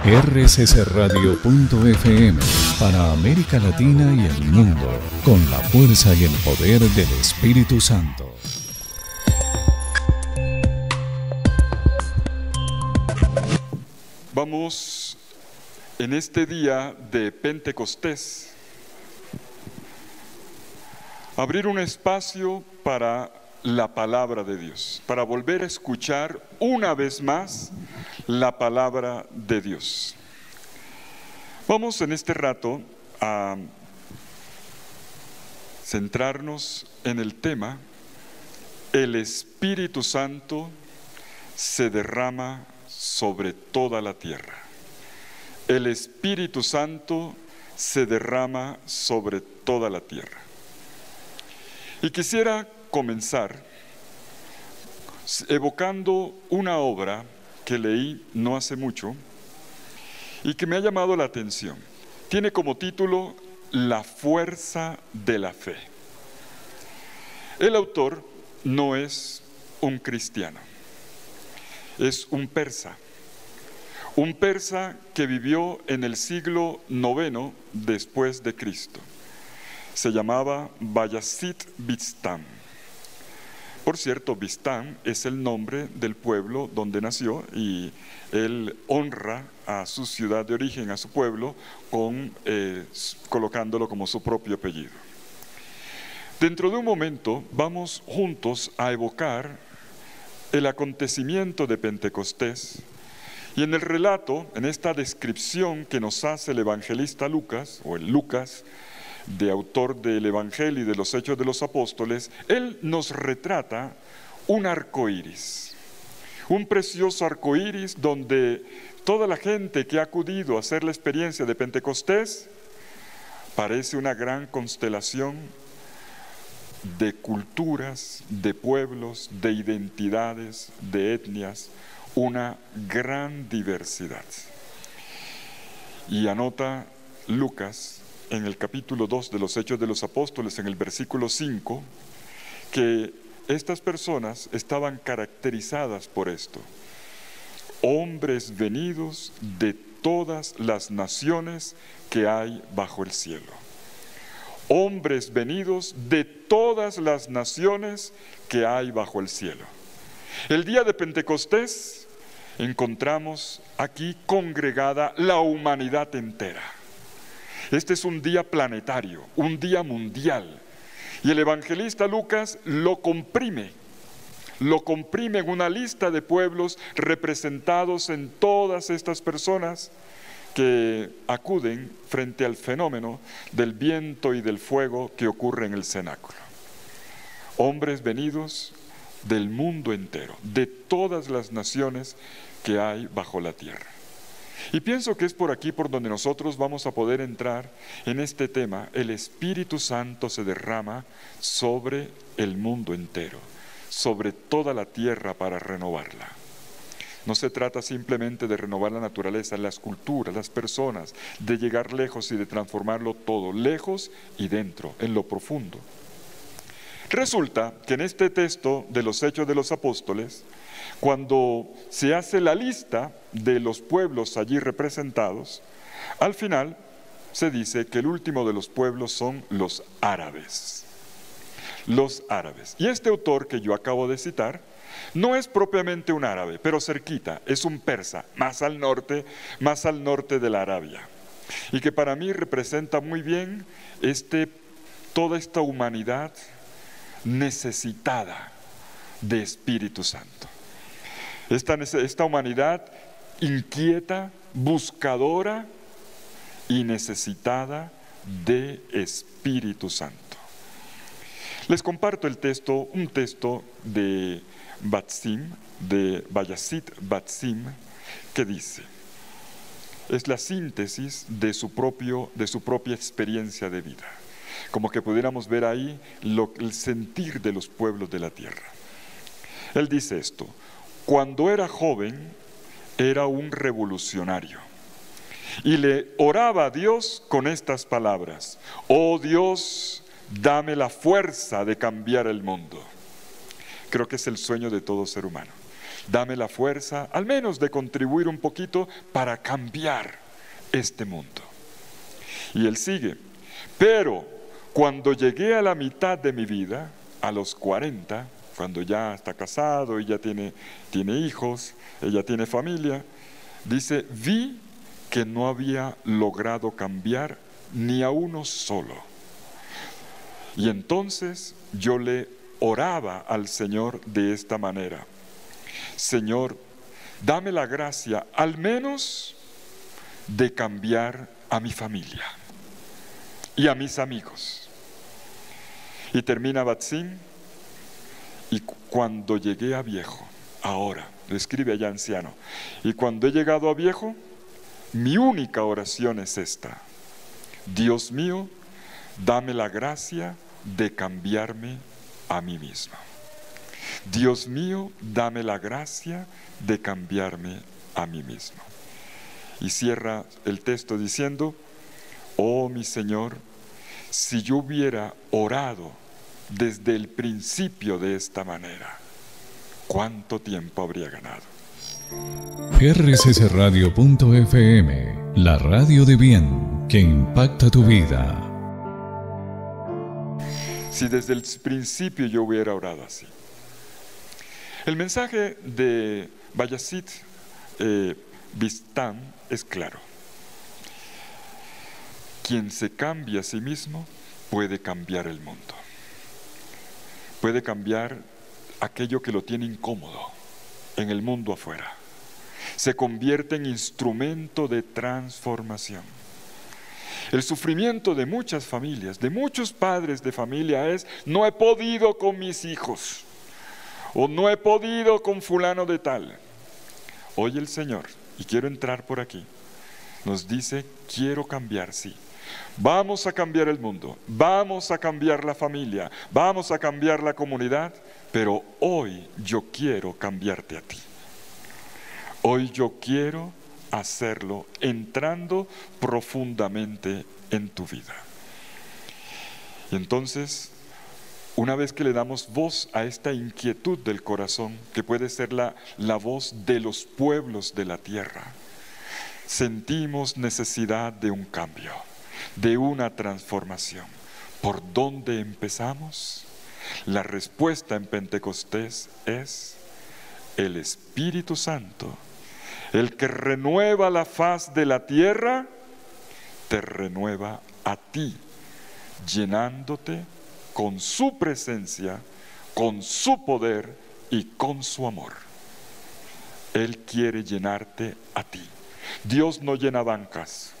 rccradio.fm para América Latina y el mundo, con la fuerza y el poder del Espíritu Santo. Vamos en este día de Pentecostés a abrir un espacio para la palabra de Dios, para volver a escuchar una vez más la palabra de Dios. Vamos en este rato a centrarnos en el tema: el Espíritu Santo se derrama sobre toda la tierra. El Espíritu Santo se derrama sobre toda la tierra. Y quisiera comenzar evocando una obra que leí no hace mucho y que me ha llamado la atención. Tiene como título La fuerza de la fe. El autor no es un cristiano, es un persa que vivió en el siglo IX después de Cristo. Se llamaba Bayazid Bistán. Por cierto, Bistán es el nombre del pueblo donde nació y él honra a su ciudad de origen, a su pueblo, colocándolo como su propio apellido. Dentro de un momento vamos juntos a evocar el acontecimiento de Pentecostés, y en el relato, en esta descripción que nos hace el evangelista Lucas, o el Lucas, de autor del Evangelio y de los Hechos de los Apóstoles, él nos retrata un arco iris, un precioso arco iris donde toda la gente que ha acudido a hacer la experiencia de Pentecostés parece una gran constelación de culturas, de pueblos, de identidades, de etnias, una gran diversidad. Y anota Lucas en el capítulo 2 de los Hechos de los Apóstoles, en el versículo 5, que estas personas estaban caracterizadas por esto: hombres venidos de todas las naciones que hay bajo el cielo. Hombres venidos de todas las naciones que hay bajo el cielo. El día de Pentecostés encontramos aquí congregada la humanidad entera. Este es un día planetario, un día mundial. Y el evangelista Lucas lo comprime en una lista de pueblos representados en todas estas personas que acuden frente al fenómeno del viento y del fuego que ocurre en el cenáculo. Hombres venidos del mundo entero, de todas las naciones que hay bajo la tierra. Y pienso que es por aquí por donde nosotros vamos a poder entrar en este tema: el Espíritu Santo se derrama sobre el mundo entero, sobre toda la tierra para renovarla. No se trata simplemente de renovar la naturaleza, las culturas, las personas, de llegar lejos y de transformarlo todo, lejos y dentro, en lo profundo. Resulta que en este texto de los Hechos de los Apóstoles, cuando se hace la lista de los pueblos allí representados, al final se dice que el último de los pueblos son los árabes. Los árabes. Y este autor que yo acabo de citar no es propiamente un árabe, pero cerquita, es un persa, más al norte de la Arabia. Y que para mí representa muy bien toda esta humanidad necesitada de Espíritu Santo. Esta humanidad inquieta, buscadora y necesitada de Espíritu Santo. Les comparto un texto de Bayazid Bistán, que dice, es la síntesis de su propia experiencia de vida. Como que pudiéramos ver ahí el sentir de los pueblos de la tierra. Él dice esto: cuando era joven era un revolucionario y le oraba a Dios con estas palabras: oh Dios, dame la fuerza de cambiar el mundo. Creo que es el sueño de todo ser humano. dame la fuerza, al menos de contribuir un poquito para cambiar este mundo. Y él sigue, pero cuando llegué a la mitad de mi vida, a los 40, cuando ya está casado y ya tiene hijos, ella tiene familia, dice, vi que no había logrado cambiar ni a uno solo. Y entonces yo le oraba al Señor de esta manera: Señor, dame la gracia al menos de cambiar a mi familia y a mis amigos. Y termina Batzin, y cuando llegué a viejo, ahora, lo escribe allá anciano, y cuando he llegado a viejo, mi única oración es esta: Dios mío, dame la gracia de cambiarme a mí mismo. Dios mío, dame la gracia de cambiarme a mí mismo. Y cierra el texto diciendo: oh mi Señor, si yo hubiera orado desde el principio de esta manera, ¿cuánto tiempo habría ganado? rccradio.fm, la radio de bien que impacta tu vida. Si desde el principio yo hubiera orado así. El mensaje de Bayazid Bistán es claro. Quien se cambia a sí mismo puede cambiar el mundo. Puede cambiar aquello que lo tiene incómodo en el mundo afuera. Se convierte en instrumento de transformación. El sufrimiento de muchas familias, de muchos padres de familia es: no he podido con mis hijos, o no he podido con fulano de tal. Hoy el Señor, y quiero entrar por aquí, nos dice: quiero cambiar, sí. Vamos a cambiar el mundo, vamos a cambiar la familia, vamos a cambiar la comunidad, pero hoy yo quiero cambiarte a ti. Hoy yo quiero hacerlo entrando profundamente en tu vida. Y entonces, una vez que le damos voz a esta inquietud del corazón, que puede ser la voz de los pueblos de la tierra, sentimos necesidad de un cambio, de una transformación. ¿Por dónde empezamos? La respuesta en Pentecostés es el Espíritu Santo. El que renueva la faz de la tierra, te renueva a ti, llenándote con su presencia, con su poder y con su amor. Él quiere llenarte a ti. Dios no llena bancas,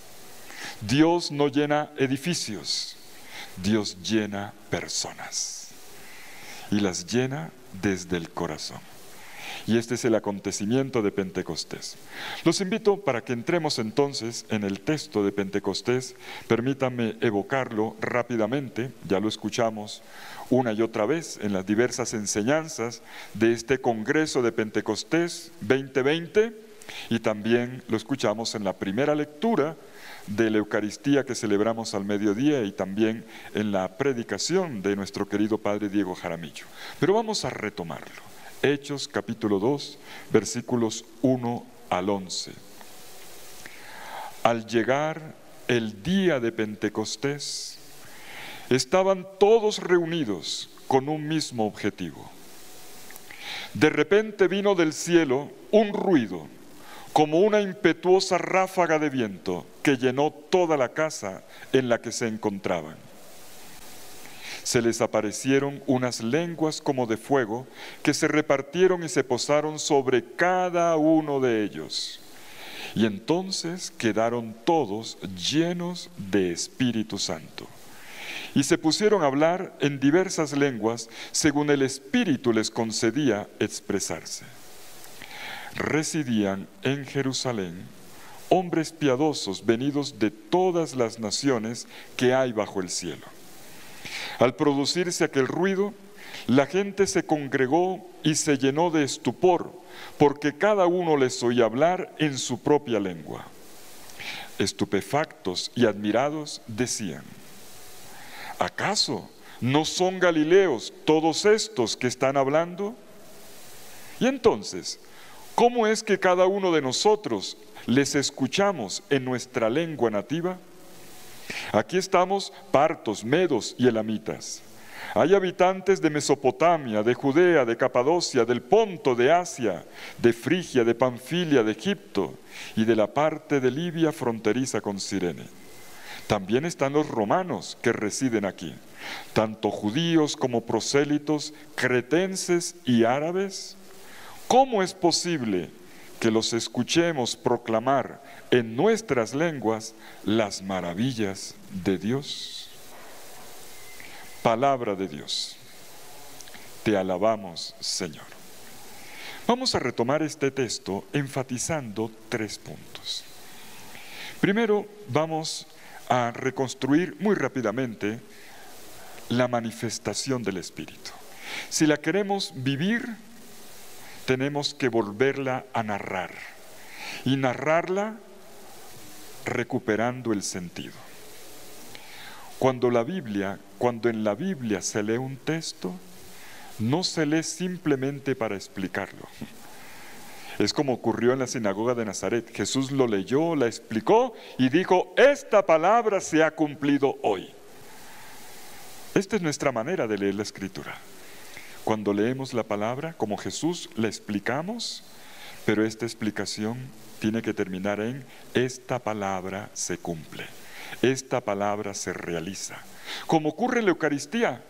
Dios no llena edificios, Dios llena personas y las llena desde el corazón. Y este es el acontecimiento de Pentecostés. Los invito para que entremos entonces en el texto de Pentecostés. Permítanme evocarlo rápidamente, ya lo escuchamos una y otra vez en las diversas enseñanzas de este Congreso de Pentecostés 2020, y también lo escuchamos en la primera lectura de la Eucaristía que celebramos al mediodía y también en la predicación de nuestro querido Padre Diego Jaramillo. Pero vamos a retomarlo. Hechos capítulo 2, versículos 1 al 11. Al llegar el día de Pentecostés, estaban todos reunidos con un mismo objetivo. De repente vino del cielo un ruido, como una impetuosa ráfaga de viento que llenó toda la casa en la que se encontraban. Se les aparecieron unas lenguas como de fuego que se repartieron y se posaron sobre cada uno de ellos. Y entonces quedaron todos llenos de Espíritu Santo. Y se pusieron a hablar en diversas lenguas según el Espíritu les concedía expresarse. Residían en Jerusalén hombres piadosos venidos de todas las naciones que hay bajo el cielo. Al producirse aquel ruido, la gente se congregó y se llenó de estupor, porque cada uno les oía hablar en su propia lengua. Estupefactos y admirados decían: ¿acaso no son galileos todos estos que están hablando? Y entonces ¿Cómo es que cada uno de nosotros les escuchamos en nuestra lengua nativa? Aquí estamos partos, medos y elamitas. Hay habitantes de Mesopotamia, de Judea, de Capadocia, del Ponto, de Asia, de Frigia, de Panfilia, de Egipto y de la parte de Libia fronteriza con Cirene. También están los romanos que residen aquí, tanto judíos como prosélitos, cretenses y árabes. ¿Cómo es posible que los escuchemos proclamar en nuestras lenguas las maravillas de Dios? Palabra de Dios. Te alabamos, Señor. Vamos a retomar este texto enfatizando 3 puntos. Primero, vamos a reconstruir muy rápidamente la manifestación del Espíritu. Si la queremos vivir, tenemos que volverla a narrar. Y narrarla recuperando el sentido. Cuando en la Biblia se lee un texto, no se lee simplemente para explicarlo. Es como ocurrió en la sinagoga de Nazaret. Jesús lo leyó, la explicó y dijo: esta palabra se ha cumplido hoy. Esta es nuestra manera de leer la Escritura. Cuando leemos la palabra, como Jesús, la explicamos, pero esta explicación tiene que terminar en: esta palabra se cumple. Esta palabra se realiza. Como ocurre en la Eucaristía,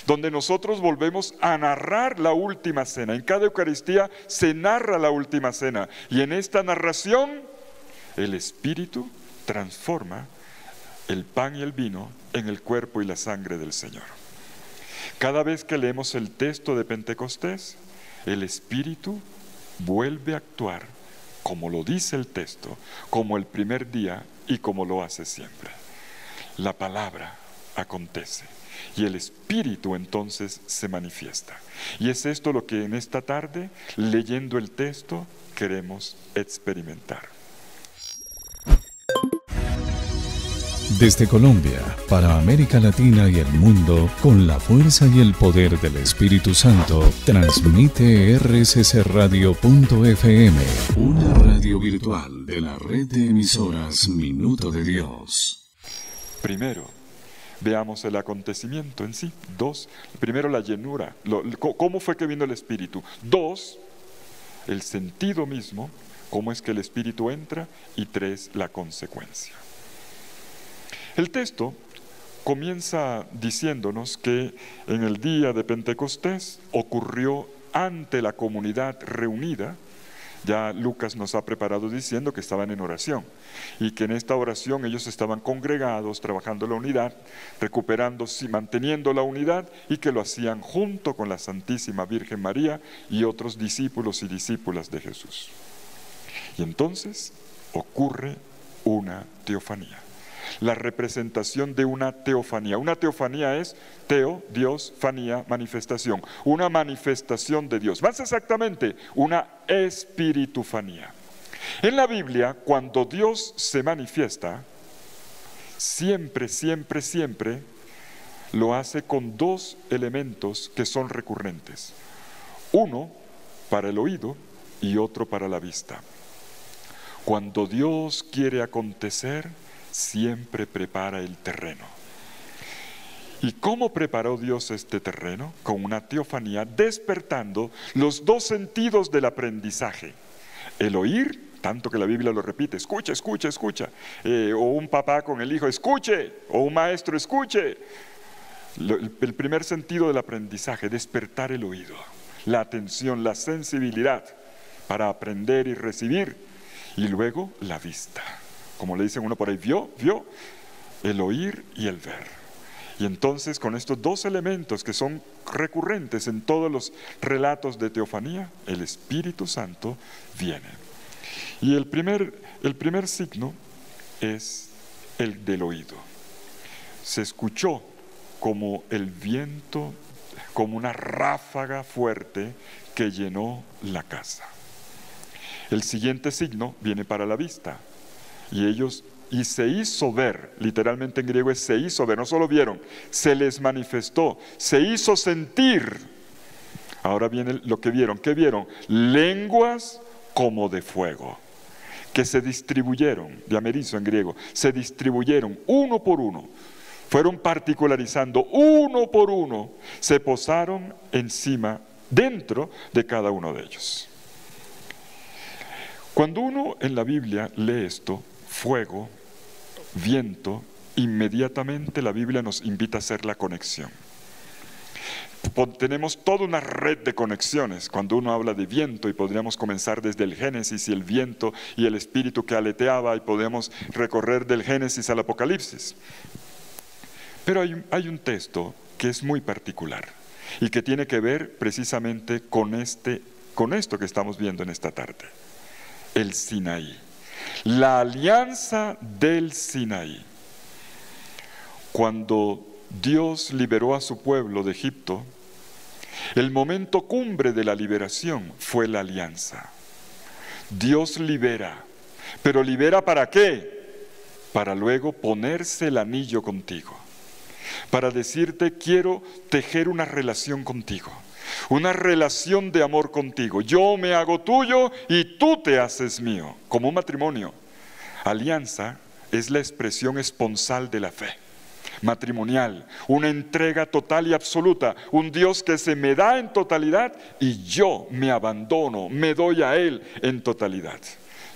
donde nosotros volvemos a narrar la última cena. En cada Eucaristía se narra la última cena. Y en esta narración, el Espíritu transforma el pan y el vino en el cuerpo y la sangre del Señor. Cada vez que leemos el texto de Pentecostés, el Espíritu vuelve a actuar como lo dice el texto, como el primer día y como lo hace siempre. La palabra acontece y el Espíritu entonces se manifiesta. Y es esto lo que en esta tarde, leyendo el texto, queremos experimentar. Desde Colombia, para América Latina y el mundo, con la fuerza y el poder del Espíritu Santo, transmite rccradio.fm, una radio virtual de la red de emisoras Minuto de Dios. Primero, veamos el acontecimiento en sí. 2, primero la llenura, cómo fue que vino el Espíritu. 2, el sentido mismo, cómo es que el Espíritu entra. Y 3, la consecuencia. El texto comienza diciéndonos que en el día de Pentecostés ocurrió ante la comunidad reunida. Ya Lucas nos ha preparado diciendo que estaban en oración y que en esta oración ellos estaban congregados, trabajando la unidad, recuperando y manteniendo la unidad, y que lo hacían junto con la Santísima Virgen María y otros discípulos y discípulas de Jesús. Y entonces ocurre una teofanía. La representación de una teofanía. Una teofanía es teo, Dios, fanía, manifestación. Una manifestación de Dios. Más exactamente, una espiritufanía. En la Biblia, cuando Dios se manifiesta, siempre, siempre, siempre lo hace con 2 elementos que son recurrentes. Uno para el oído y otro para la vista. Cuando Dios quiere acontecer, siempre prepara el terreno. ¿Y cómo preparó Dios este terreno? Con una teofanía, despertando los 2 sentidos del aprendizaje. El oír, tanto que la Biblia lo repite: escucha, escucha, escucha. O un papá con el hijo: escuche. O un maestro: escuche. El primer sentido del aprendizaje, despertar el oído, la atención, la sensibilidad para aprender y recibir. Y luego la vista. Como le dicen uno por ahí: vio, el oír y el ver. Y entonces, con estos 2 elementos que son recurrentes en todos los relatos de teofanía, el Espíritu Santo viene. Y el primer signo es el del oído. Se escuchó como el viento, como una ráfaga fuerte que llenó la casa. El siguiente signo viene para la vista. Y se hizo ver, literalmente en griego es se hizo ver, no solo vieron, se les manifestó, se hizo sentir. Ahora viene lo que vieron. ¿Qué vieron? Lenguas como de fuego, que se distribuyeron, diamerizo en griego, se distribuyeron uno por uno, fueron particularizando uno por uno, se posaron encima, dentro de cada uno de ellos. Cuando uno en la Biblia lee esto, fuego, viento, inmediatamente la Biblia nos invita a hacer la conexión. Tenemos toda una red de conexiones cuando uno habla de viento, y podríamos comenzar desde el Génesis y el viento y el espíritu que aleteaba, y podemos recorrer del Génesis al Apocalipsis. Pero hay un texto que es muy particular y que tiene que ver precisamente con esto que estamos viendo en esta tarde. El Sinaí, la alianza del Sinaí. Cuando Dios liberó a su pueblo de Egipto, el momento cumbre de la liberación fue la alianza. Dios libera, pero ¿libera para qué? Para luego ponerse el anillo contigo, para decirte: quiero tejer una relación contigo, una relación de amor contigo. Yo me hago tuyo y tú te haces mío, como un matrimonio. Alianza es la expresión esponsal de la fe matrimonial, una entrega total y absoluta, un Dios que se me da en totalidad y yo me abandono, me doy a Él en totalidad.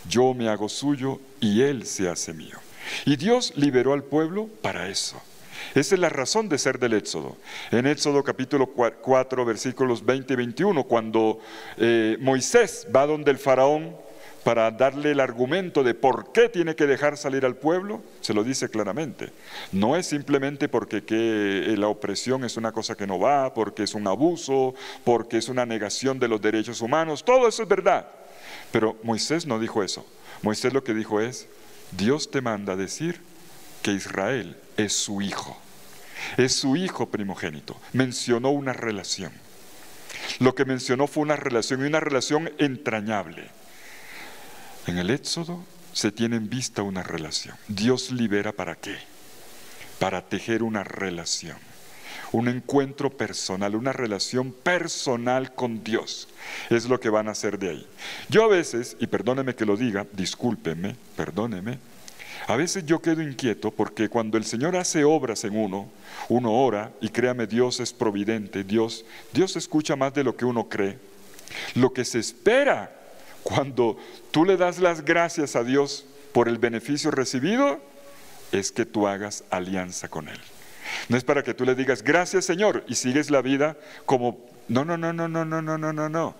Yo me hago suyo y Él se hace mío. Y Dios liberó al pueblo para eso. Esa es la razón de ser del Éxodo. En Éxodo capítulo 4, versículos 20 y 21, cuando Moisés va donde el faraón para darle el argumento de por qué tiene que dejar salir al pueblo, se lo dice claramente. No es simplemente porque la opresión es una cosa que no va, porque es un abuso, porque es una negación de los derechos humanos. Todo eso es verdad. Pero Moisés no dijo eso. Moisés lo que dijo es: Dios te manda a decir que Israel es su hijo primogénito. Mencionó una relación. Lo que mencionó fue una relación, y una relación entrañable. En el Éxodo se tiene en vista una relación. Dios libera ¿para qué? Para tejer una relación, un encuentro personal, una relación personal con Dios. Es lo que van a hacer de ahí. Yo a veces, y perdóneme que lo diga, discúlpeme, perdóneme, a veces yo quedo inquieto porque cuando el Señor hace obras en uno ora, y créame, Dios es providente, Dios escucha más de lo que uno cree. Lo que se espera cuando tú le das las gracias a Dios por el beneficio recibido es que tú hagas alianza con Él. No es para que tú le digas gracias Señor y sigues la vida como no.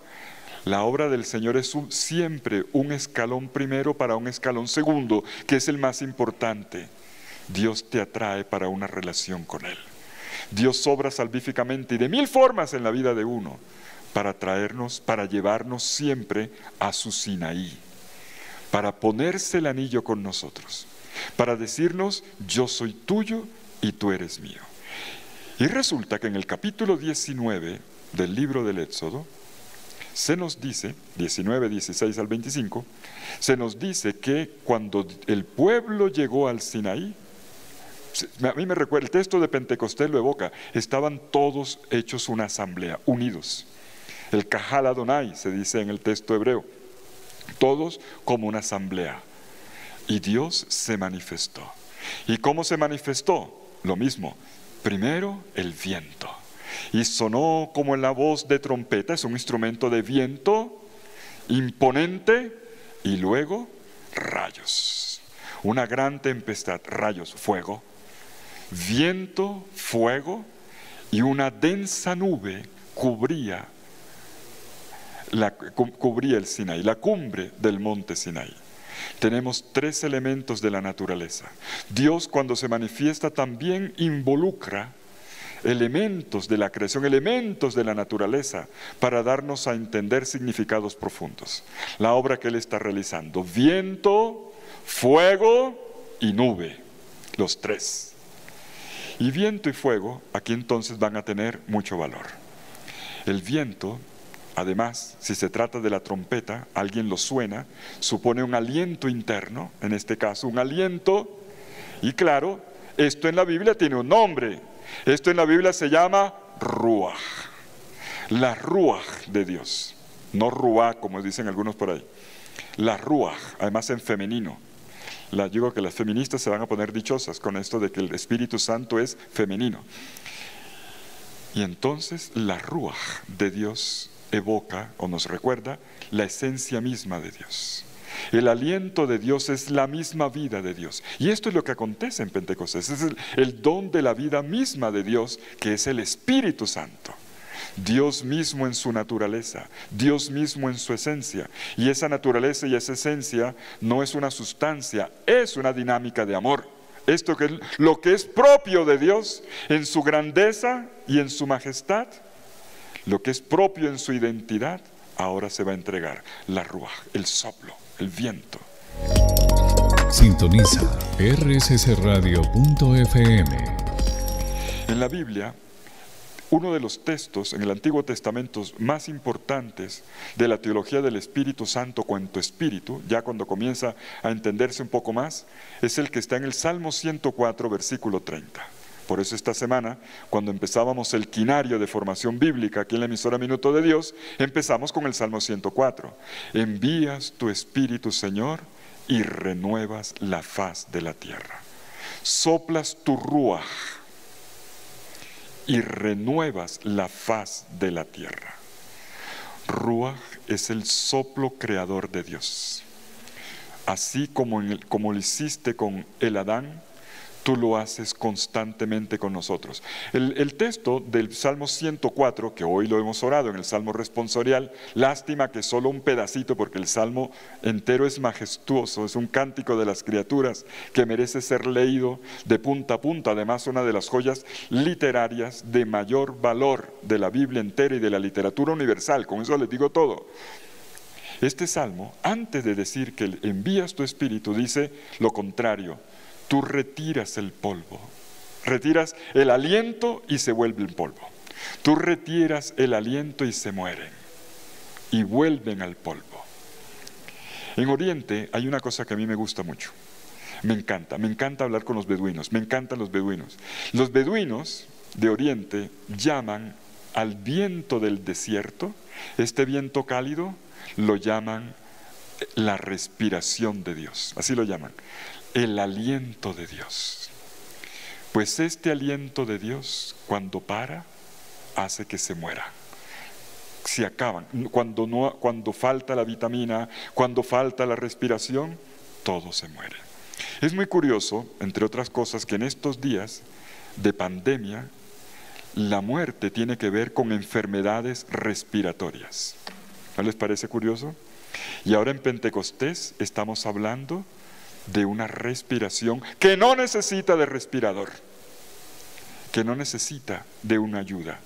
La obra del Señor es siempre un escalón primero para un escalón segundo, que es el más importante. Dios te atrae para una relación con Él. Dios obra salvíficamente y de mil formas en la vida de uno, para traernos, para llevarnos siempre a su Sinaí, para ponerse el anillo con nosotros, para decirnos: yo soy tuyo y tú eres mío. Y resulta que en el capítulo 19 del libro del Éxodo, se nos dice, 19, 16 al 25, se nos dice que cuando el pueblo llegó al Sinaí, a mí me recuerda, el texto de Pentecostés lo evoca, estaban todos hechos una asamblea, unidos. El Kahal Adonai se dice en el texto hebreo, todos como una asamblea. Y Dios se manifestó. ¿Y cómo se manifestó? Lo mismo, primero el viento. Y sonó como en la voz de trompeta, es un instrumento de viento imponente, y luego rayos. Una gran tempestad, rayos, fuego, viento, fuego, y una densa nube cubría el Sinaí, la cumbre del monte Sinaí. Tenemos tres elementos de la naturaleza. Dios, cuando se manifiesta, también involucra elementos de la creación, elementos de la naturaleza, para darnos a entender significados profundos. La obra que Él está realizando: viento, fuego y nube, los tres. Y viento y fuego aquí entonces van a tener mucho valor. El viento, además, si se trata de la trompeta, alguien lo suena, supone un aliento interno, en este caso un aliento, y claro, esto en la Biblia tiene un nombre. Esto en la Biblia se llama Ruach, la Ruach de Dios, no Ruach como dicen algunos por ahí. la ruaj, además en femenino. Digo que las feministas se van a poner dichosas con esto de que el Espíritu Santo es femenino. Y entonces la ruaj de Dios evoca o nos recuerda la esencia misma de Dios. El aliento de Dios es la misma vida de Dios. Y esto es lo que acontece en Pentecostés. Es el don de la vida misma de Dios, que es el Espíritu Santo. Dios mismo en su naturaleza, Dios mismo en su esencia. Y esa naturaleza y esa esencia no es una sustancia, es una dinámica de amor. Esto que es lo que es propio de Dios en su grandeza y en su majestad, lo que es propio en su identidad, ahora se va a entregar. La ruaj, el soplo, el viento. Sintoniza rssradio.fm. En la Biblia, uno de los textos en el Antiguo Testamento más importantes de la teología del Espíritu Santo con tu espíritu, ya cuando comienza a entenderse un poco más, es el que está en el Salmo 104, versículo 30. Por eso esta semana, cuando empezábamos el quinario de formación bíblica aquí en la emisora Minuto de Dios, empezamos con el Salmo 104. Envías tu Espíritu, Señor, y renuevas la faz de la tierra. Soplas tu ruaj y renuevas la faz de la tierra. Ruaj es el soplo creador de Dios. Así como lo hiciste con el Adán, tú lo haces constantemente con nosotros. El texto del Salmo 104, que hoy lo hemos orado en el Salmo responsorial, lástima que solo un pedacito, porque el Salmo entero es majestuoso, es un cántico de las criaturas que merece ser leído de punta a punta. Además, una de las joyas literarias de mayor valor de la Biblia entera y de la literatura universal. Con eso les digo todo. Este Salmo, antes de decir que envías tu Espíritu, dice lo contrario. Tú retiras el polvo, retiras el aliento y se vuelve el polvo. Tú retiras el aliento y se mueren y vuelven al polvo. En Oriente hay una cosa que a mí me gusta mucho. Me encanta hablar con los beduinos, me encantan los beduinos. Los beduinos de Oriente llaman al viento del desierto, este viento cálido, lo llaman la respiración de Dios, así lo llaman. El aliento de Dios. Pues este aliento de Dios, cuando para, hace que se muera. Se acaban. Cuando falta la vitamina, cuando falta la respiración, todo se muere. Es muy curioso, entre otras cosas, que en estos días de pandemia, la muerte tiene que ver con enfermedades respiratorias. ¿No les parece curioso? Y ahora en Pentecostés estamos hablando de una respiración que no necesita de respirador, que no necesita de una ayuda.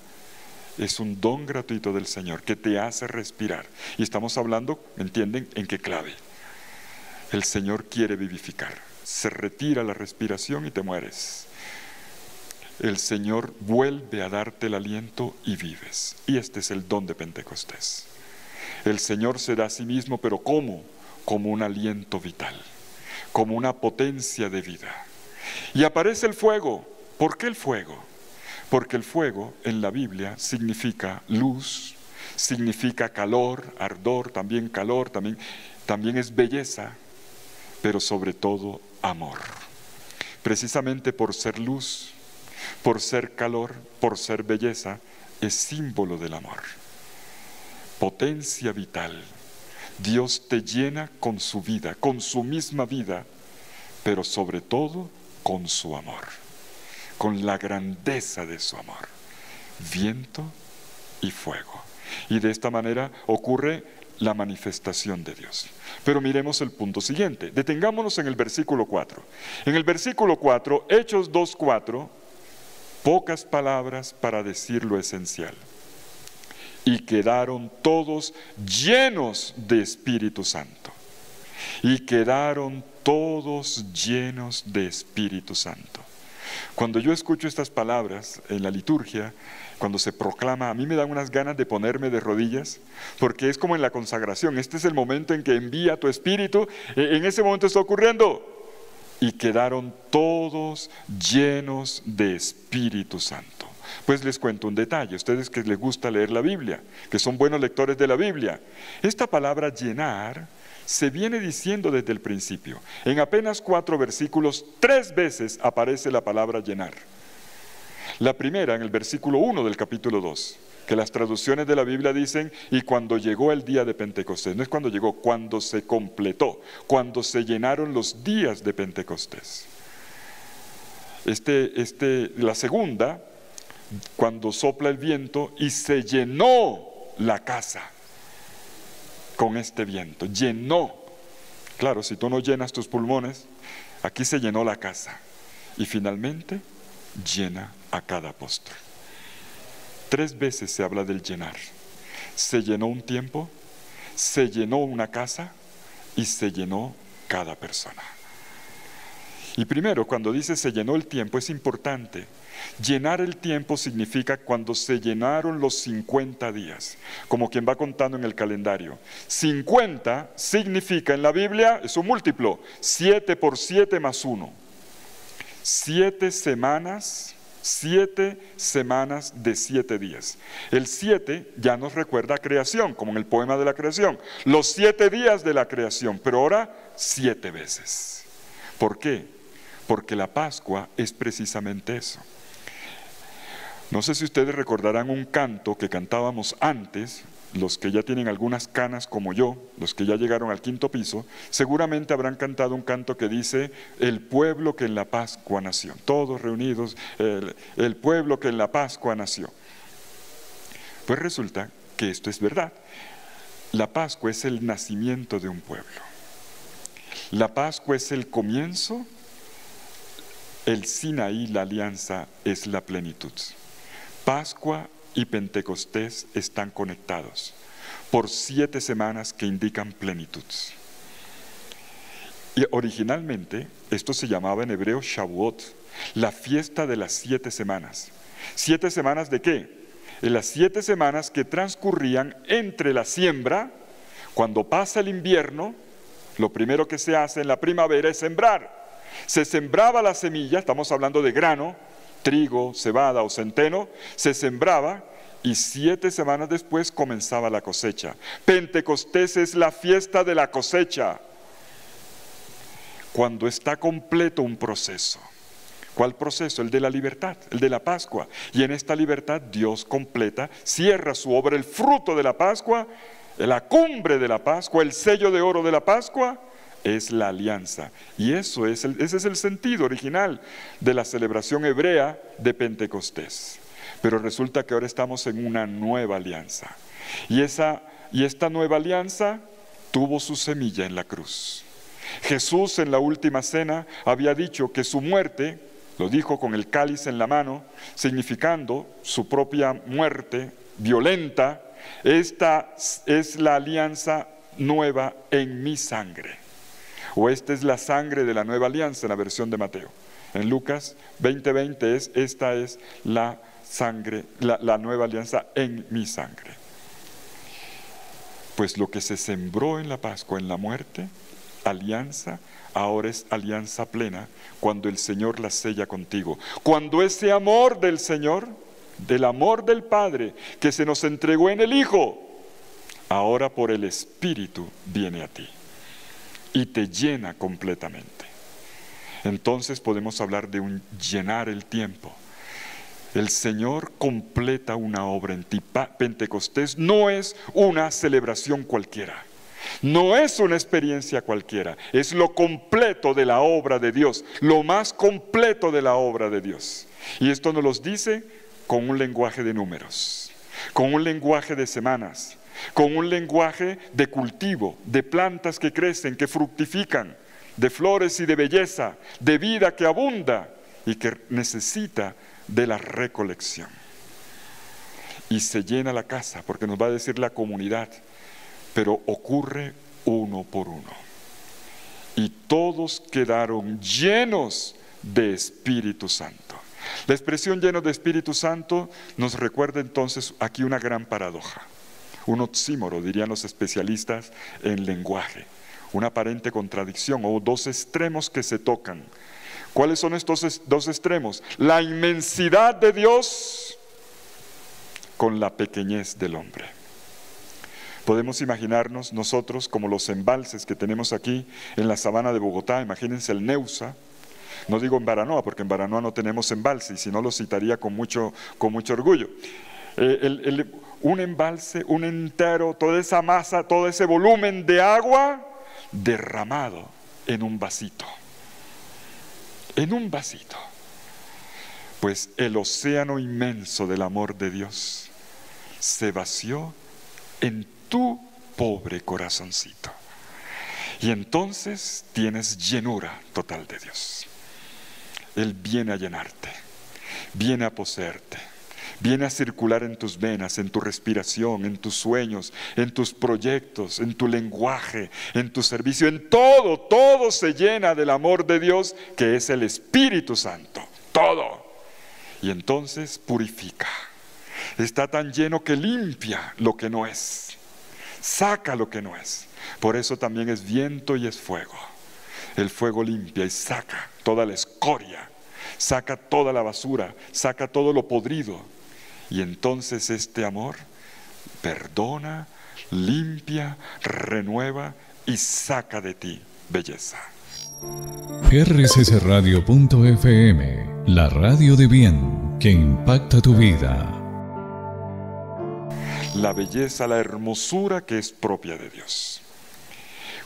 Es un don gratuito del Señor que te hace respirar. Y estamos hablando, ¿entienden?, en qué clave. El Señor quiere vivificar. Se retira la respiración y te mueres. El Señor vuelve a darte el aliento y vives. Y este es el don de Pentecostés. El Señor se da a sí mismo, pero ¿cómo? Como un aliento vital, como una potencia de vida. Y aparece el fuego. ¿Por qué el fuego? Porque el fuego en la Biblia significa luz, significa calor, ardor, también calor, también es belleza, pero sobre todo amor. Precisamente por ser luz, por ser calor, por ser belleza, es símbolo del amor. Potencia vital. Dios te llena con su vida, con su misma vida, pero sobre todo con su amor, con la grandeza de su amor, viento y fuego. Y de esta manera ocurre la manifestación de Dios. Pero miremos el punto siguiente, detengámonos en el versículo 4. En el versículo 4, Hechos 2:4, pocas palabras para decir lo esencial. Y quedaron todos llenos de Espíritu Santo. Y quedaron todos llenos de Espíritu Santo. Cuando yo escucho estas palabras en la liturgia, cuando se proclama, a mí me dan unas ganas de ponerme de rodillas, porque es como en la consagración. Este es el momento en que envía tu Espíritu, en ese momento está ocurriendo. Y quedaron todos llenos de Espíritu Santo. Pues les cuento un detalle, ustedes que les gusta leer la Biblia, que son buenos lectores de la Biblia. Esta palabra llenar se viene diciendo desde el principio. En apenas 4 versículos, 3 veces aparece la palabra llenar. La primera en el versículo 1 del capítulo 2, que las traducciones de la Biblia dicen, y cuando llegó el día de Pentecostés. No es cuando llegó, cuando se completó, cuando se llenaron los días de Pentecostés. La segunda, cuando sopla el viento y se llenó la casa con este viento, llenó. Claro, si tú no llenas tus pulmones, aquí se llenó la casa. Y finalmente, llena a cada apóstol. 3 veces se habla del llenar. Se llenó un tiempo, se llenó una casa y se llenó cada persona. Y primero, cuando dice se llenó el tiempo, es importante. Llenar el tiempo significa cuando se llenaron los 50 días, como quien va contando en el calendario. 50 significa en la Biblia, es un múltiplo, 7 por 7 más 1. 7 semanas de 7 días. El 7 ya nos recuerda a creación, como en el poema de la creación. Los 7 días de la creación, pero ahora 7 veces. ¿Por qué? Porque la Pascua es precisamente eso. No sé si ustedes recordarán un canto que cantábamos antes. Los que ya tienen algunas canas como yo, los que ya llegaron al 5.º piso, seguramente habrán cantado un canto que dice: el pueblo que en la Pascua nació. Todos reunidos, el pueblo que en la Pascua nació. Pues resulta que esto es verdad. La Pascua es el nacimiento de un pueblo. La Pascua es el comienzo. El Sinaí, la alianza, es la plenitud. Pascua y Pentecostés están conectados por 7 semanas que indican plenitud. Y originalmente esto se llamaba en hebreo Shavuot, la fiesta de las 7 semanas. ¿7 semanas de qué? En las 7 semanas que transcurrían entre la siembra, cuando pasa el invierno, lo primero que se hace en la primavera es sembrar. Se sembraba la semilla, estamos hablando de grano, trigo, cebada o centeno, se sembraba y 7 semanas después comenzaba la cosecha. Pentecostés es la fiesta de la cosecha, cuando está completo un proceso. ¿Cuál proceso? El de la libertad, el de la Pascua. Y en esta libertad Dios completa, cierra su obra, el fruto de la Pascua, la cumbre de la Pascua, el sello de oro de la Pascua, es la alianza. Y ese es el sentido original de la celebración hebrea de Pentecostés. Pero resulta que ahora estamos en una nueva alianza. Y esta nueva alianza tuvo su semilla en la cruz. Jesús en la última cena había dicho que su muerte, lo dijo con el cáliz en la mano, significando su propia muerte violenta. Esta es la alianza nueva en mi sangre. O esta es la sangre de la nueva alianza en la versión de Mateo. En Lucas 20:20 esta es la sangre, la nueva alianza en mi sangre. Pues lo que se sembró en la Pascua, en la muerte, alianza, ahora es alianza plena cuando el Señor la sella contigo. Cuando ese amor del Señor, del amor del Padre que se nos entregó en el Hijo, ahora por el Espíritu viene a ti y te llena completamente. Entonces podemos hablar de un llenar el tiempo. El Señor completa una obra en ti. Pentecostés no es una celebración cualquiera, no es una experiencia cualquiera, es lo completo de la obra de Dios, lo más completo de la obra de Dios. Y esto nos lo dice con un lenguaje de números, con un lenguaje de semanas, con un lenguaje de cultivo, de plantas que crecen, que fructifican, de flores y de belleza, de vida que abunda y que necesita de la recolección. Y se llena la casa, porque nos va a decir la comunidad, pero ocurre uno por uno. Y todos quedaron llenos de Espíritu Santo. La expresión llenos de Espíritu Santo nos recuerda entonces aquí una gran paradoja. Un oxímoro, dirían los especialistas en lenguaje, una aparente contradicción o 2 extremos que se tocan. ¿Cuáles son estos 2 extremos? La inmensidad de Dios con la pequeñez del hombre. Podemos imaginarnos nosotros como los embalses que tenemos aquí en la sabana de Bogotá. Imagínense el Neusa. No digo en Baranoa, porque en Baranoa no tenemos embalse, y si no lo citaría con mucho orgullo. Un embalse, un entero, toda esa masa, todo ese volumen de agua derramado en un vasito. En un vasito. Pues el océano inmenso del amor de Dios se vació en tu pobre corazoncito. Y entonces tienes llenura total de Dios. Él viene a llenarte, viene a poseerte, viene a circular en tus venas, en tu respiración, en tus sueños, en tus proyectos, en tu lenguaje, en tu servicio, en todo. Todo se llena del amor de Dios, que es el Espíritu Santo. Todo. Y entonces purifica. Está tan lleno que limpia lo que no es. Saca lo que no es. Por eso también es viento y es fuego. El fuego limpia y saca toda la escoria, saca toda la basura, saca todo lo podrido. Y entonces este amor perdona, limpia, renueva y saca de ti belleza. rccradio.fm, la radio de bien que impacta tu vida. La belleza, la hermosura que es propia de Dios.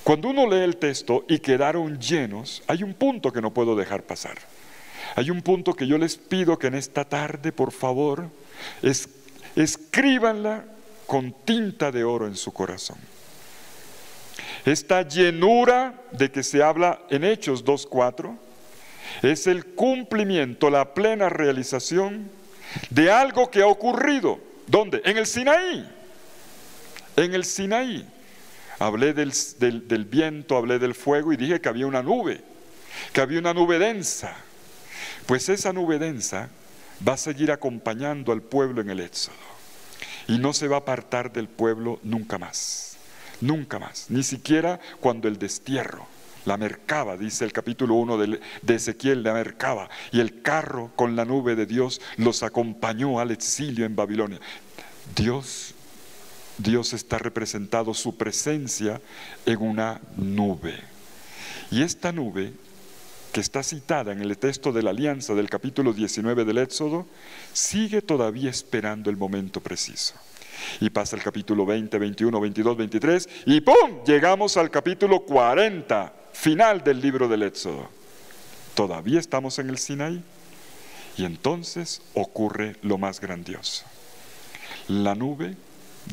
Cuando uno lee el texto y quedaron llenos, hay un punto que no puedo dejar pasar. Hay un punto que yo les pido que en esta tarde, por favor, escríbanla con tinta de oro en su corazón. Esta llenura de que se habla en Hechos 2:4 es el cumplimiento, la plena realización de algo que ha ocurrido. ¿Dónde? En el Sinaí. En el Sinaí. Hablé del viento, hablé del fuego y dije que había una nube densa. Pues esa nube densa va a seguir acompañando al pueblo en el Éxodo. Y no se va a apartar del pueblo nunca más. Nunca más. Ni siquiera cuando el destierro, la mercaba, dice el capítulo 1 de Ezequiel, la mercaba. Y el carro con la nube de Dios los acompañó al exilio en Babilonia. Dios está representado, su presencia, en una nube. Y esta nube, que está citada en el texto de la alianza del capítulo 19 del Éxodo, sigue todavía esperando el momento preciso. Y pasa el capítulo 20, 21, 22, 23, y ¡pum! Llegamos al capítulo 40, final del libro del Éxodo. Todavía estamos en el Sinaí. Y entonces ocurre lo más grandioso. La nube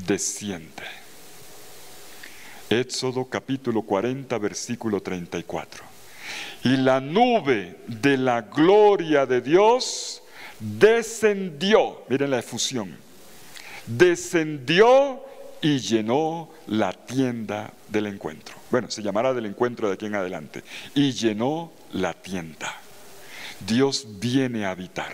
desciende. Éxodo capítulo 40, versículo 34. Y la nube de la gloria de Dios descendió. Miren la efusión. Descendió y llenó la tienda del encuentro. Bueno, se llamará del encuentro de aquí en adelante. Y llenó la tienda. Dios viene a habitar.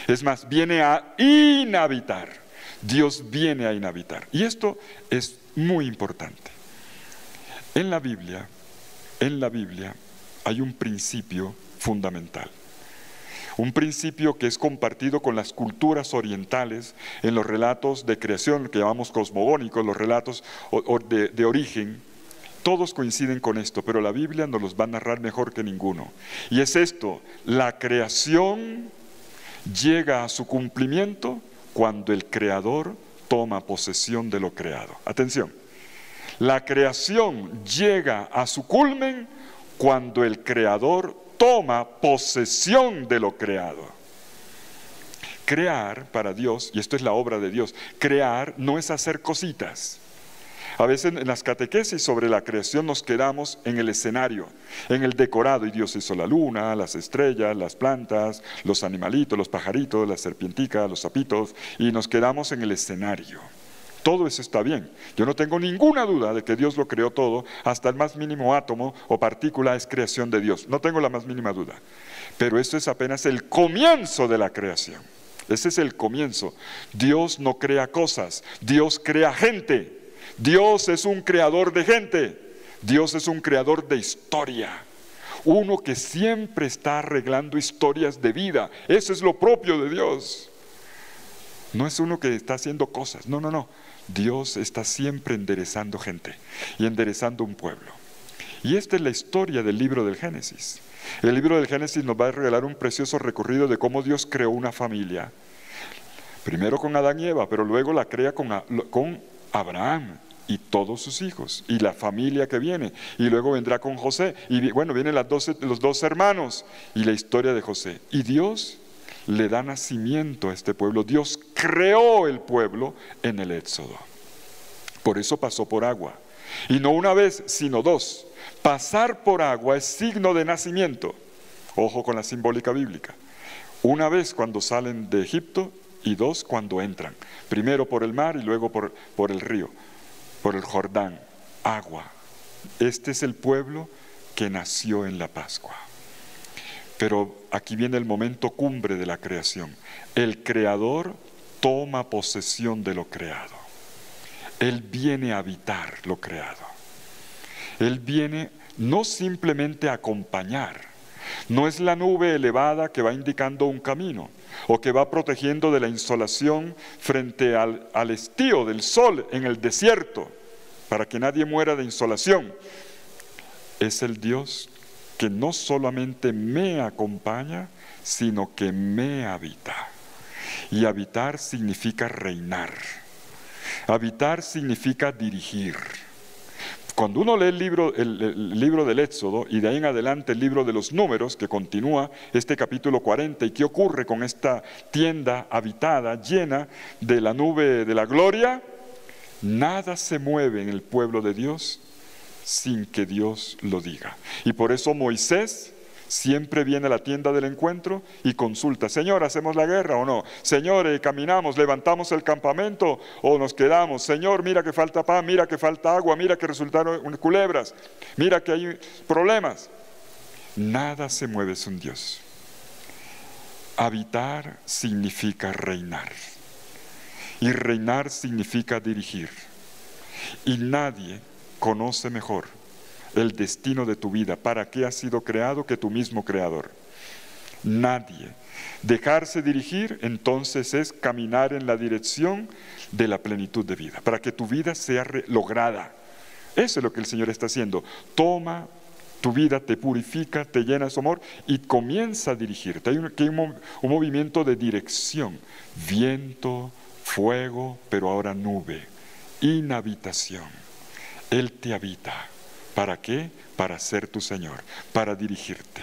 Es más, viene a inhabitar. Dios viene a inhabitar. Y esto es muy importante. En la Biblia hay un principio fundamental. Un principio que es compartido con las culturas orientales en los relatos de creación que llamamos cosmogónicos, los relatos de origen. Todos coinciden con esto, pero la Biblia nos los va a narrar mejor que ninguno. Y es esto: la creación llega a su cumplimiento cuando el Creador toma posesión de lo creado. Atención, la creación llega a su culmen cuando el Creador toma posesión de lo creado. Crear para Dios, y esto es la obra de Dios, crear no es hacer cositas. A veces en las catequesis sobre la creación nos quedamos en el escenario, en el decorado, y Dios hizo la luna, las estrellas, las plantas, los animalitos, los pajaritos, las serpienticas, los sapitos, y nos quedamos en el escenario. Todo eso está bien. Yo no tengo ninguna duda de que Dios lo creó todo, hasta el más mínimo átomo o partícula es creación de Dios. No tengo la más mínima duda. Pero esto es apenas el comienzo de la creación. Ese es el comienzo. Dios no crea cosas, Dios crea gente. Dios es un creador de gente. Dios es un creador de historia. Uno que siempre está arreglando historias de vida. Eso es lo propio de Dios. No es uno que está haciendo cosas. No. Dios está siempre enderezando gente y enderezando un pueblo. Y esta es la historia del libro del Génesis. El libro del Génesis nos va a regalar un precioso recorrido de cómo Dios creó una familia. Primero con Adán y Eva, pero luego la crea con Abraham y todos sus hijos y la familia que viene. Y luego vendrá con José. Y bueno, vienen los 2 hermanos y la historia de José. Y Dios le da nacimiento a este pueblo. Dios creó el pueblo en el Éxodo. Por eso pasó por agua. Y no una vez, sino 2. Pasar por agua es signo de nacimiento. Ojo con la simbólica bíblica. Una vez cuando salen de Egipto y 2 cuando entran. Primero por el mar y luego por el río, por el Jordán. Agua. Este es el pueblo que nació en la Pascua. Pero aquí viene el momento cumbre de la creación. El Creador toma posesión de lo creado. Él viene a habitar lo creado. Él viene no simplemente a acompañar. No es la nube elevada que va indicando un camino o que va protegiendo de la insolación frente al estío del sol en el desierto para que nadie muera de insolación. Es el Dios que no solamente me acompaña, sino que me habita. Y habitar significa reinar. Habitar significa dirigir. Cuando uno lee el libro del Éxodo y de ahí en adelante el libro de los Números, que continúa este capítulo 40, ¿y qué ocurre con esta tienda habitada, llena de la nube de la gloria? Nada se mueve en el pueblo de Dios sin que Dios lo diga. Y por eso Moisés siempre viene a la tienda del encuentro y consulta: Señor, ¿hacemos la guerra o no? Señor, caminamos, levantamos el campamento o nos quedamos. Señor, mira que falta pan, mira que falta agua, mira que resultaron culebras, mira que hay problemas. Nada se mueve sin Dios. Habitar significa reinar. Y reinar significa dirigir. Y nadie conoce mejor el destino de tu vida, para qué has sido creado, que tu mismo creador. Nadie. Dejarse dirigir entonces es caminar en la dirección de la plenitud de vida, para que tu vida sea lograda. Eso es lo que el Señor está haciendo. Toma tu vida, te purifica, te llena de su amor y comienza a dirigirte. Hay un movimiento de dirección. Viento, fuego, pero ahora nube. Inhabitación. Él te habita. ¿Para qué? Para ser tu Señor, para dirigirte,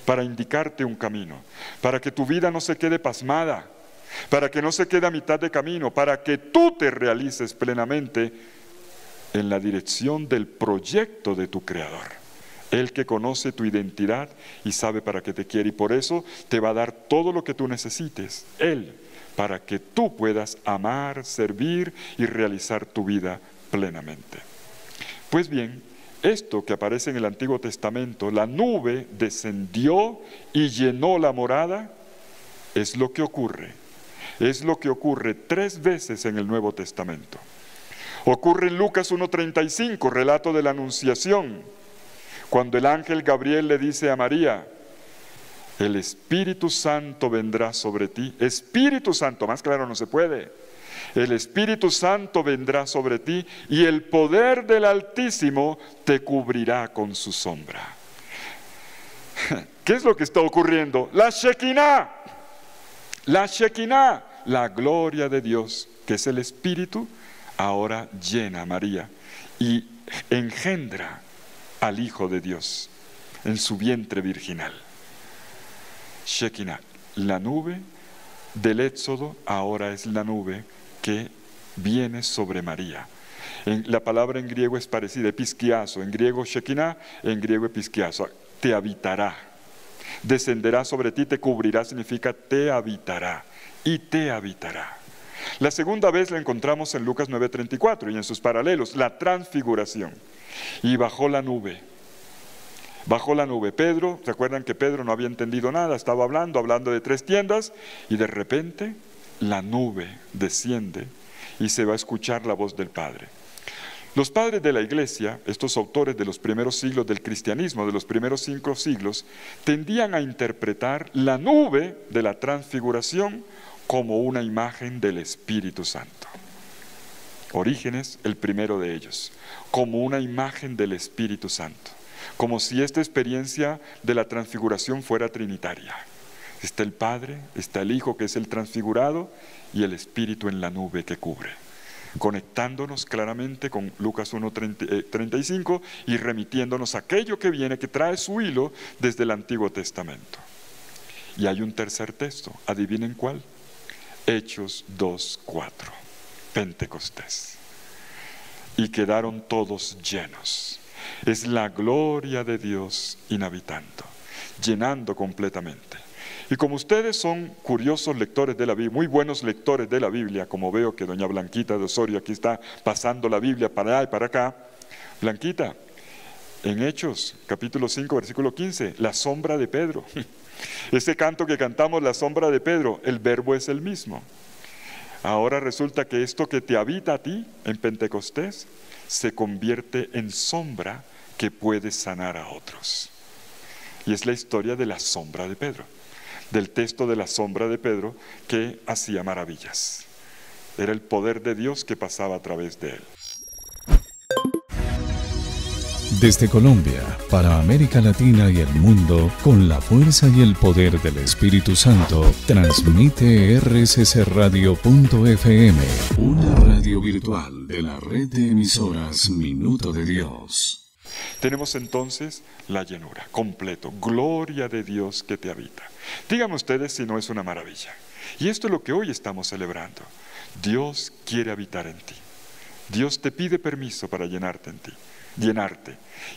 para indicarte un camino, para que tu vida no se quede pasmada, para que no se quede a mitad de camino, para que tú te realices plenamente en la dirección del proyecto de tu Creador. Él que conoce tu identidad y sabe para qué te quiere, y por eso te va a dar todo lo que tú necesites, Él, para que tú puedas amar, servir y realizar tu vida plenamente. Pues bien, esto que aparece en el Antiguo Testamento, la nube descendió y llenó la morada, es lo que ocurre. Es lo que ocurre 3 veces en el Nuevo Testamento. Ocurre en Lucas 1:35, relato de la Anunciación, cuando el ángel Gabriel le dice a María: el Espíritu Santo vendrá sobre ti. Espíritu Santo, más claro no se puede. El Espíritu Santo vendrá sobre ti y el poder del Altísimo te cubrirá con su sombra. ¿Qué es lo que está ocurriendo? La Shekinah. La Shekinah, la gloria de Dios, que es el Espíritu, ahora llena a María y engendra al Hijo de Dios en su vientre virginal. Shekinah, la nube del Éxodo, ahora es la nube que viene sobre María. La palabra en griego es parecida, episkiazo, en griego Shekinah, en griego episkiazo, te habitará, descenderá sobre ti, te cubrirá, significa te habitará, y te habitará. La segunda vez la encontramos en Lucas 9:34 y en sus paralelos, la transfiguración. Y bajó la nube. Bajó la nube. Pedro, ¿se acuerdan que Pedro no había entendido nada? Estaba hablando de 3 tiendas y de repente la nube desciende y se va a escuchar la voz del Padre. Los padres de la iglesia, estos autores de los primeros siglos del cristianismo, de los primeros 5 siglos, tendían a interpretar la nube de la transfiguración como una imagen del Espíritu Santo. Orígenes, el primero de ellos, como una imagen del Espíritu Santo, como si esta experiencia de la transfiguración fuera trinitaria. Está el Padre, está el Hijo que es el transfigurado y el Espíritu en la nube que cubre, conectándonos claramente con Lucas 1:35 y remitiéndonos a aquello que viene, que trae su hilo desde el Antiguo Testamento. Y hay un tercer texto, adivinen cuál, Hechos 2:4, Pentecostés. Y quedaron todos llenos. Es la gloria de Dios inhabitando, llenando completamente. Y como ustedes son curiosos lectores de la Biblia, muy buenos lectores de la Biblia, como veo que doña Blanquita de Osorio aquí está pasando la Biblia para allá y para acá. Blanquita, en Hechos, capítulo 5, versículo 15, la sombra de Pedro. Ese canto que cantamos, la sombra de Pedro, el verbo es el mismo. Ahora resulta que esto que te habita a ti en Pentecostés se convierte en sombra que puede sanar a otros. Y es la historia de la sombra de Pedro, del texto de la sombra de Pedro que hacía maravillas. Era el poder de Dios que pasaba a través de él. Desde Colombia, para América Latina y el mundo, con la fuerza y el poder del Espíritu Santo, transmite rccradio.fm, una radio virtual de la red de emisoras Minuto de Dios. Tenemos entonces la llenura, completo, gloria de Dios que te habita. Díganme ustedes si no es una maravilla. Y esto es lo que hoy estamos celebrando. Dios quiere habitar en ti. Dios te pide permiso para llenarte.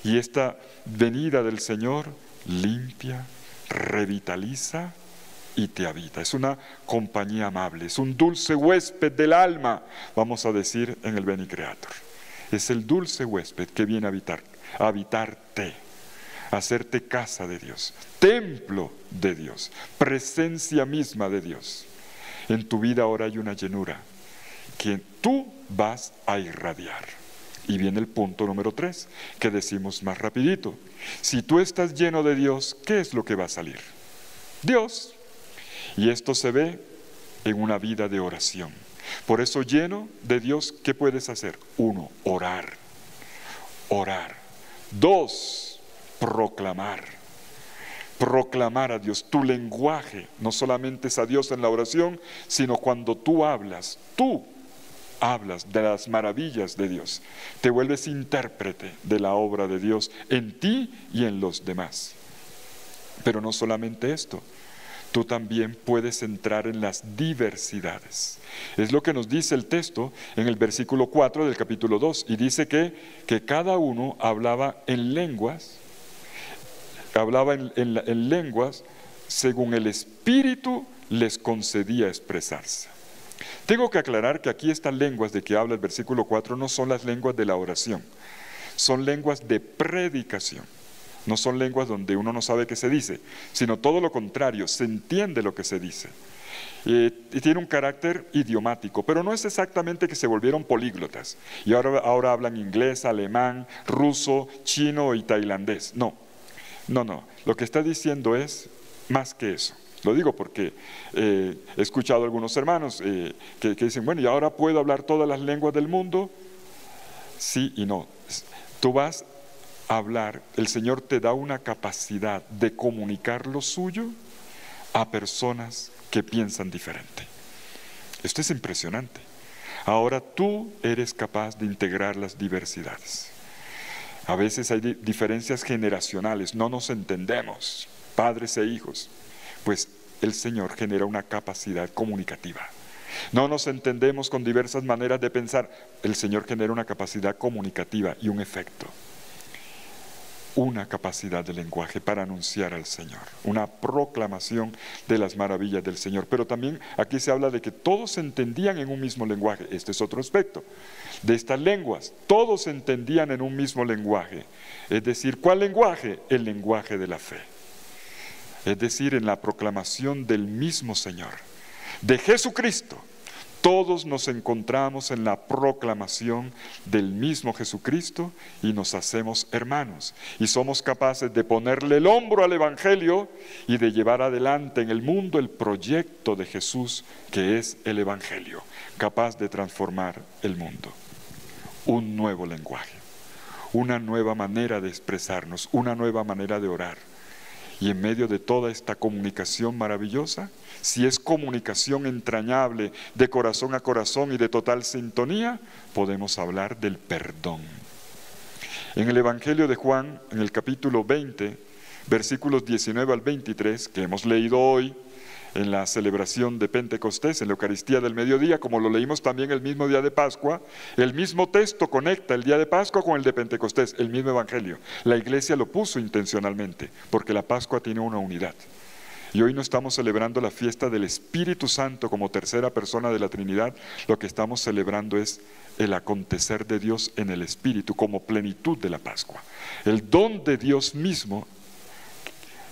Y esta venida del Señor limpia, revitaliza y te habita. Es una compañía amable, es un dulce huésped del alma, vamos a decir en el Beni Creator. Es el dulce huésped que viene a habitarte, a hacerte casa de Dios, templo de Dios, presencia misma de Dios. En tu vida ahora hay una llenura que tú vas a irradiar. Y viene el punto número 3, que decimos más rapidito. Si tú estás lleno de Dios, ¿qué es lo que va a salir? Dios. Y esto se ve en una vida de oración. Por eso, lleno de Dios, ¿qué puedes hacer? 1, orar. Orar. 2, proclamar. Proclamar a Dios. Tu lenguaje no solamente es a Dios en la oración, sino cuando tú hablas de las maravillas de Dios, te vuelves intérprete de la obra de Dios en ti y en los demás. Pero no solamente esto, tú también puedes entrar en las diversidades. Es lo que nos dice el texto en el versículo 4 del capítulo 2, y dice que cada uno hablaba en lenguas, en lenguas según el Espíritu les concedía expresarse. Tengo que aclarar que aquí estas lenguas de que habla el versículo 4 no son las lenguas de la oración, son lenguas de predicación. No son lenguas donde uno no sabe qué se dice, sino todo lo contrario, se entiende lo que se dice. Y tiene un carácter idiomático, pero no es exactamente que se volvieron políglotas y ahora hablan inglés, alemán, ruso, chino y tailandés. No, lo que está diciendo es más que eso. Lo digo porque he escuchado a algunos hermanos que dicen, bueno, ¿y ahora puedo hablar todas las lenguas del mundo? Sí y no. Tú vas a hablar, el Señor te da una capacidad de comunicar lo suyo a personas que piensan diferente. Esto es impresionante. Ahora tú eres capaz de integrar las diversidades. A veces hay diferencias generacionales, no nos entendemos, padres e hijos. Pues el Señor genera una capacidad comunicativa. No nos entendemos con diversas maneras de pensar. El Señor genera una capacidad comunicativa y un efecto. Una capacidad de lenguaje para anunciar al Señor. Una proclamación de las maravillas del Señor. Pero también aquí se habla de que todos se entendían en un mismo lenguaje. Este es otro aspecto de estas lenguas. Todos se entendían en un mismo lenguaje. Es decir, ¿cuál lenguaje? El lenguaje de la fe. Es decir, en la proclamación del mismo Señor, de Jesucristo. Todos nos encontramos en la proclamación del mismo Jesucristo y nos hacemos hermanos. Y somos capaces de ponerle el hombro al Evangelio y de llevar adelante en el mundo el proyecto de Jesús, que es el Evangelio, capaz de transformar el mundo. un nuevo lenguaje, una nueva manera de expresarnos, una nueva manera de orar. Y en medio de toda esta comunicación maravillosa, si es comunicación entrañable, de corazón a corazón y de total sintonía, podemos hablar del perdón. En el Evangelio de Juan, en el capítulo 20, versículos 19 al 23, que hemos leído hoy en la celebración de Pentecostés, en la Eucaristía del mediodía, como lo leímos también el mismo día de Pascua, el mismo texto conecta el día de Pascua con el de Pentecostés, el mismo Evangelio. La Iglesia lo puso intencionalmente, porque la Pascua tiene una unidad. Y hoy no estamos celebrando la fiesta del Espíritu Santo como tercera persona de la Trinidad, lo que estamos celebrando es el acontecer de Dios en el Espíritu como plenitud de la Pascua. El don de Dios mismo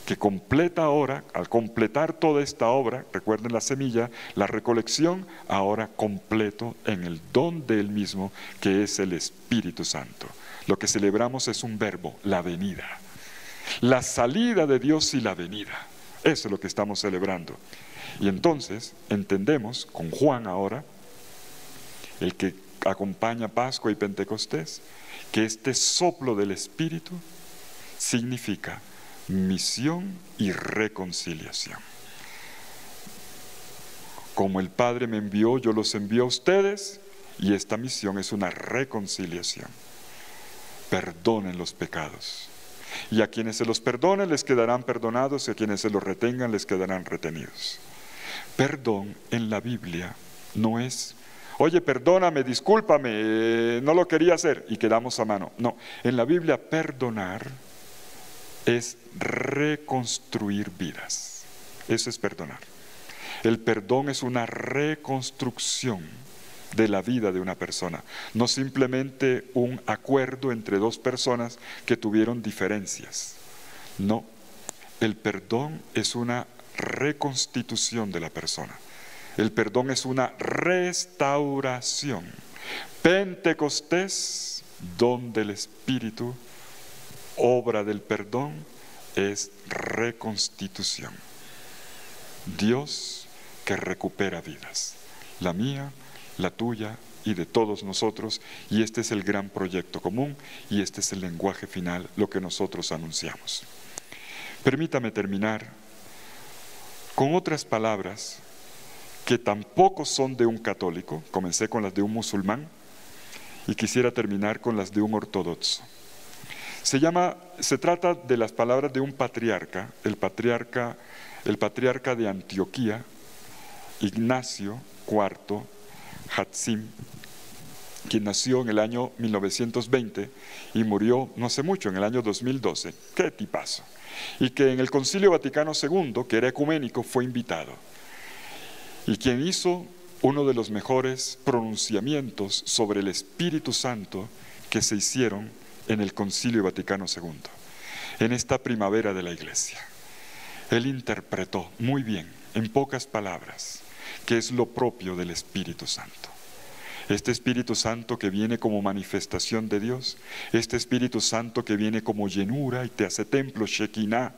que completa ahora, al completar toda esta obra, recuerden la semilla, la recolección, ahora completo en el don de Él mismo, que es el Espíritu Santo. Lo que celebramos es un verbo, la venida. La salida de Dios y la venida. Eso es lo que estamos celebrando. Y entonces entendemos, con Juan ahora, el que acompaña Pascua y Pentecostés, que este soplo del Espíritu significa misión y reconciliación. Como el Padre me envió, yo los envío a ustedes, y esta misión es una reconciliación. Perdonen los pecados. Y a quienes se los perdonen les quedarán perdonados, y a quienes se los retengan les quedarán retenidos. Perdón en la Biblia no es, oye, perdóname, discúlpame, no lo quería hacer, y quedamos a mano. No, en la Biblia perdonar es reconstruir vidas. Eso es perdonar. El perdón es una reconstrucción de la vida de una persona, no simplemente un acuerdo entre dos personas que tuvieron diferencias. No, el perdón es una reconstitución de la persona. El perdón es una restauración. Pentecostés, don del Espíritu, obra del perdón, es reconstitución. Dios que recupera vidas, la mía, la tuya y de todos nosotros, y este es el gran proyecto común, y este es el lenguaje final, lo que nosotros anunciamos. Permítame terminar con otras palabras que tampoco son de un católico. Comencé con las de un musulmán y quisiera terminar con las de un ortodoxo. Se trata de las palabras de un patriarca, el patriarca de Antioquía, Ignacio IV Hatzim, quien nació en el año 1920 y murió no hace mucho, en el año 2012. ¡Qué tipazo! Y que en el Concilio Vaticano II, que era ecuménico, fue invitado. Y quien hizo uno de los mejores pronunciamientos sobre el Espíritu Santo que se hicieron en el Concilio Vaticano II, en esta primavera de la Iglesia. Él interpretó muy bien, en pocas palabras, qué es lo propio del Espíritu Santo. Este Espíritu Santo que viene como manifestación de Dios, este Espíritu Santo que viene como llenura y te hace templo, Shekinah,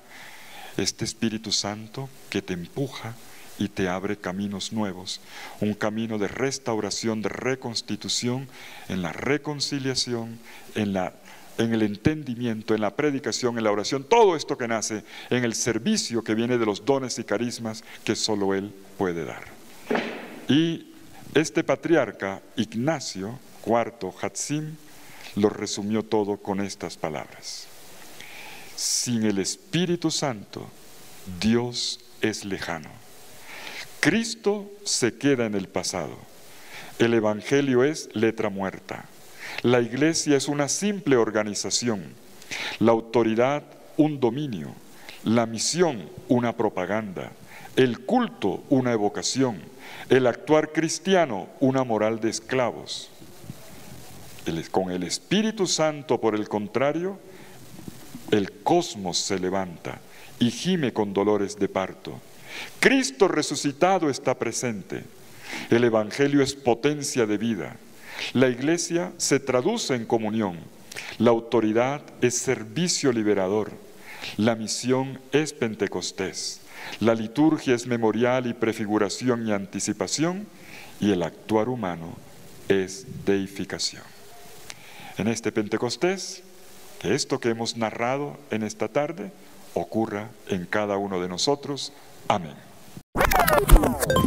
este Espíritu Santo que te empuja y te abre caminos nuevos, un camino de restauración, de reconstitución, en la reconciliación, en el entendimiento, en la predicación, en la oración, todo esto que nace en el servicio que viene de los dones y carismas que solo Él puede dar. Y este patriarca, Ignacio IV Hatzim, lo resumió todo con estas palabras: sin el Espíritu Santo, Dios es lejano. Cristo se queda en el pasado. El Evangelio es letra muerta. La Iglesia es una simple organización. La autoridad, un dominio. La misión, una propaganda. El culto, una evocación. El actuar cristiano, una moral de esclavos. Con el Espíritu Santo, por el contrario, el cosmos se levanta y gime con dolores de parto. Cristo resucitado está presente. El Evangelio es potencia de vida. La Iglesia se traduce en comunión. La autoridad es servicio liberador. La misión es Pentecostés. La liturgia es memorial y prefiguración y anticipación. Y el actuar humano es deificación. en este Pentecostés, que esto que hemos narrado en esta tarde ocurra en cada uno de nosotros. Amén.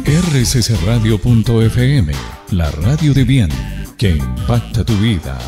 rccradio.fm, la radio de bien que impacta tu vida.